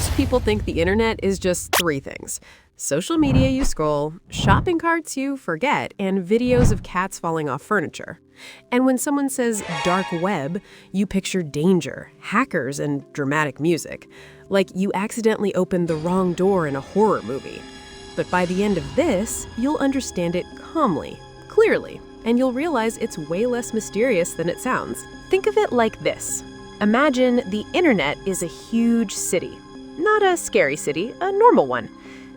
Most people think the internet is just three things: social media you scroll, shopping carts you forget, and videos of cats falling off furniture. And when someone says dark web, you picture danger, hackers, and dramatic music, like you accidentally opened the wrong door in a horror movie. But by the end of this, you'll understand it calmly, clearly, and you'll realize it's way less mysterious than it sounds. Think of it like this. Imagine the internet is a huge city. Not a scary city, a normal one.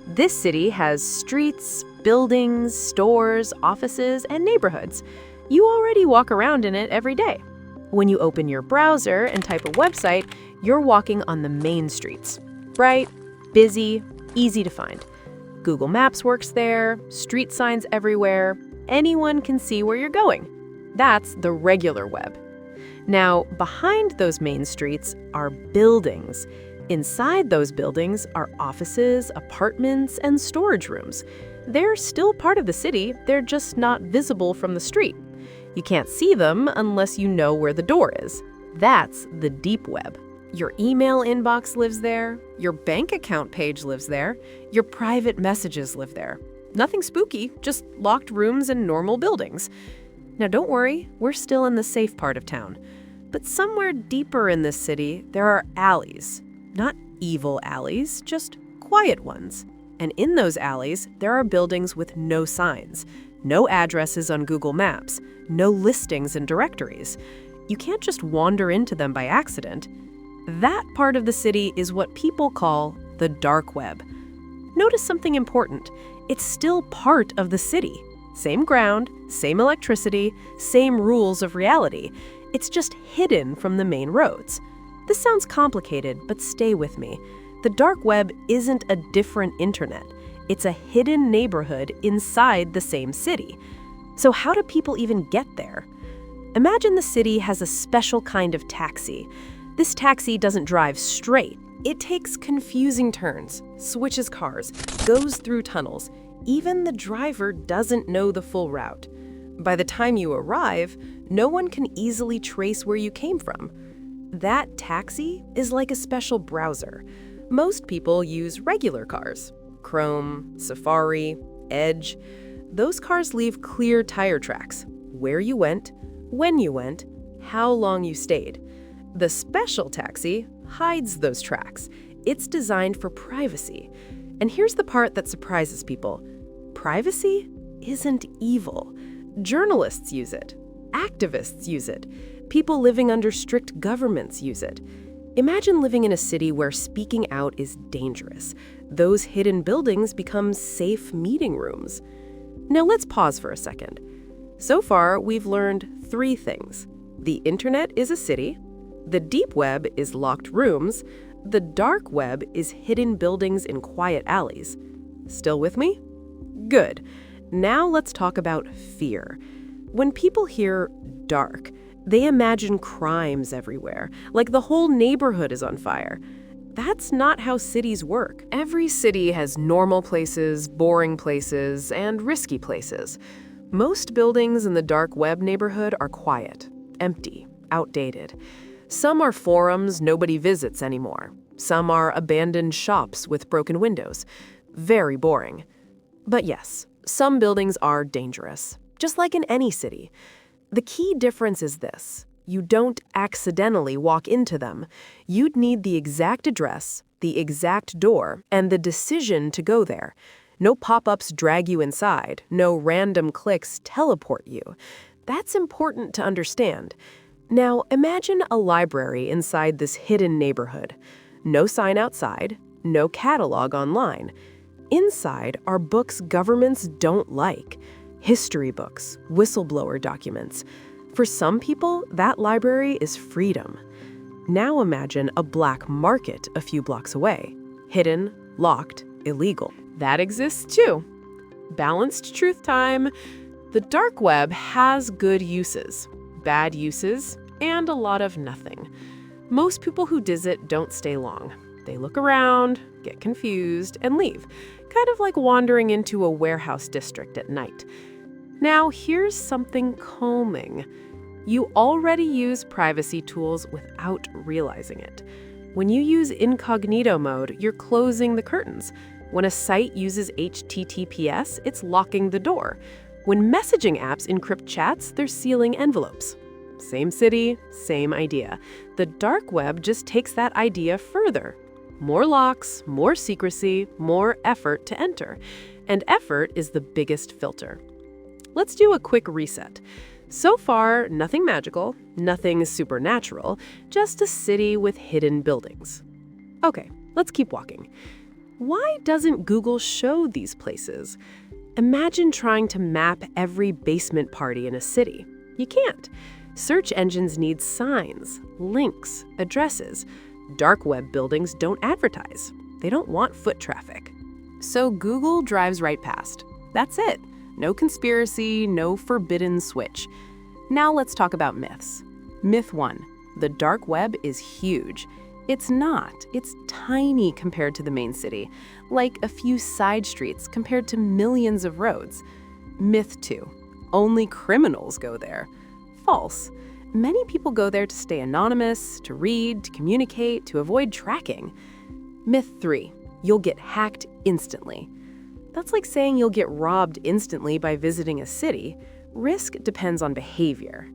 This city has streets, buildings, stores, offices, and neighborhoods. You already walk around in it every day. When you open your browser and type a website, you're walking on the main streets. Bright, busy, easy to find. Google Maps works there, street signs everywhere. Anyone can see where you're going. That's the regular web. Now, behind those main streets are buildings. Inside those buildings are offices, apartments, and storage rooms. They're still part of the city, they're just not visible from the street. You can't see them unless you know where the door is. That's the deep web. Your email inbox lives there, your bank account page lives there, your private messages live there. Nothing spooky, just locked rooms and normal buildings. Now don't worry, we're still in the safe part of town. But somewhere deeper in this city, there are alleys. Not evil alleys, just quiet ones. And in those alleys, there are buildings with no signs, no addresses on Google Maps, no listings and directories. You can't just wander into them by accident. That part of the city is what people call the dark web. Notice something important. It's still part of the city. Same ground, same electricity, same rules of reality. It's just hidden from the main roads. This sounds complicated, but stay with me. The dark web isn't a different internet. It's a hidden neighborhood inside the same city. So how do people even get there? Imagine the city has a special kind of taxi. This taxi doesn't drive straight. It takes confusing turns, switches cars, goes through tunnels. Even the driver doesn't know the full route. By the time you arrive, no one can easily trace where you came from. That taxi is like a special browser. Most people use regular cars. Chrome, Safari, Edge. Those cars leave clear tire tracks. Where you went, when you went, how long you stayed. The special taxi hides those tracks. It's designed for privacy. And here's the part that surprises people. Privacy isn't evil. Journalists use it. Activists use it. People living under strict governments use it. Imagine living in a city where speaking out is dangerous. Those hidden buildings become safe meeting rooms. Now let's pause for a second. So far, we've learned three things. The internet is a city. The deep web is locked rooms. The dark web is hidden buildings in quiet alleys. Still with me? Good. Now let's talk about fear. When people hear dark, they imagine crimes everywhere, like the whole neighborhood is on fire. That's not how cities work. Every city has normal places, boring places, and risky places. Most buildings in the dark web neighborhood are quiet, empty, outdated. Some are forums nobody visits anymore. Some are abandoned shops with broken windows. Very boring. But yes, some buildings are dangerous, just like in any city. The key difference is this: you don't accidentally walk into them. You'd need the exact address, the exact door, and the decision to go there. No pop-ups drag you inside. No random clicks teleport you. That's important to understand. Now, imagine a library inside this hidden neighborhood. No sign outside, no catalog online. Inside are books governments don't like. History books, whistleblower documents. For some people, that library is freedom. Now imagine a black market a few blocks away. Hidden, locked, illegal. That exists too. Balanced truth time. The dark web has good uses, bad uses, and a lot of nothing. Most people who visit don't stay long. They look around, get confused, and leave, kind of like wandering into a warehouse district at night. Now, here's something calming. You already use privacy tools without realizing it. When you use incognito mode, you're closing the curtains. When a site uses HTTPS, it's locking the door. When messaging apps encrypt chats, they're sealing envelopes. Same city, same idea. The dark web just takes that idea further. More locks, more secrecy, more effort to enter. And effort is the biggest filter. Let's do a quick reset. So far, nothing magical, nothing supernatural, just a city with hidden buildings. Okay, let's keep walking. Why doesn't Google show these places? Imagine trying to map every basement party in a city. You can't. Search engines need signs, links, addresses. Dark web buildings don't advertise. They don't want foot traffic. So Google drives right past. That's it. No conspiracy, no forbidden switch. Now let's talk about myths. Myth 1. The dark web is huge. It's not. It's tiny compared to the main city, like a few side streets compared to millions of roads. Myth 2. Only criminals go there. False. Many people go there to stay anonymous, to read, to communicate, to avoid tracking. Myth 3. You'll get hacked instantly. That's like saying you'll get robbed instantly by visiting a city. Risk depends on behavior.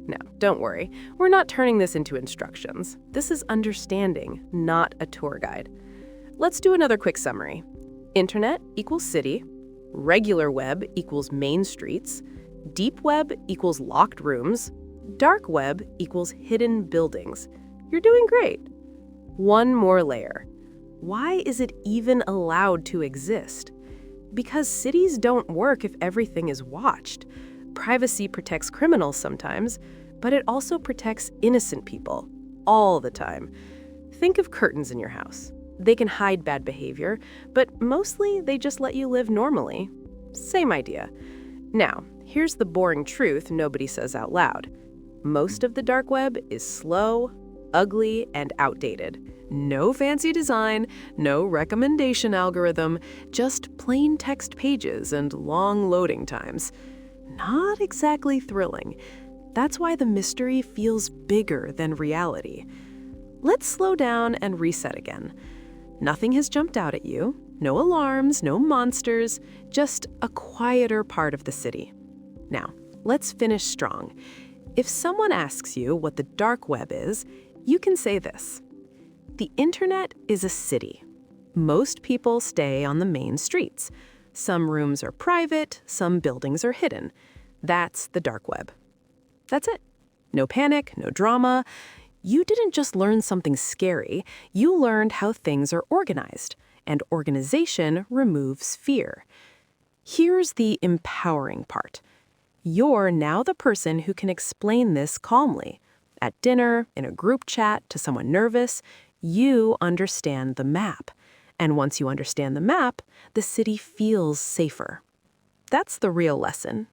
No, don't worry. We're not turning this into instructions. This is understanding, not a tour guide. Let's do another quick summary. Internet equals city. Regular web equals main streets. Deep web equals locked rooms. Dark web equals hidden buildings. You're doing great. One more layer. Why is it even allowed to exist? Because cities don't work if everything is watched. Privacy protects criminals sometimes, but it also protects innocent people all the time. Think of curtains in your house. They can hide bad behavior, but mostly they just let you live normally. Same idea. Now, here's the boring truth nobody says out loud. Most of the dark web is slow, ugly, and outdated. No fancy design, no recommendation algorithm, just plain text pages and long loading times. Not exactly thrilling. That's why the mystery feels bigger than reality. Let's slow down and reset again. Nothing has jumped out at you. No alarms, no monsters, just a quieter part of the city. Now, let's finish strong. If someone asks you what the dark web is, you can say this. The internet is a city. Most people stay on the main streets. Some rooms are private, some buildings are hidden. That's the dark web. That's it. No panic, no drama. You didn't just learn something scary, you learned how things are organized, and organization removes fear. Here's the empowering part. You're now the person who can explain this calmly. At dinner, in a group chat, to someone nervous, you understand the map. And once you understand the map, the city feels safer. That's the real lesson.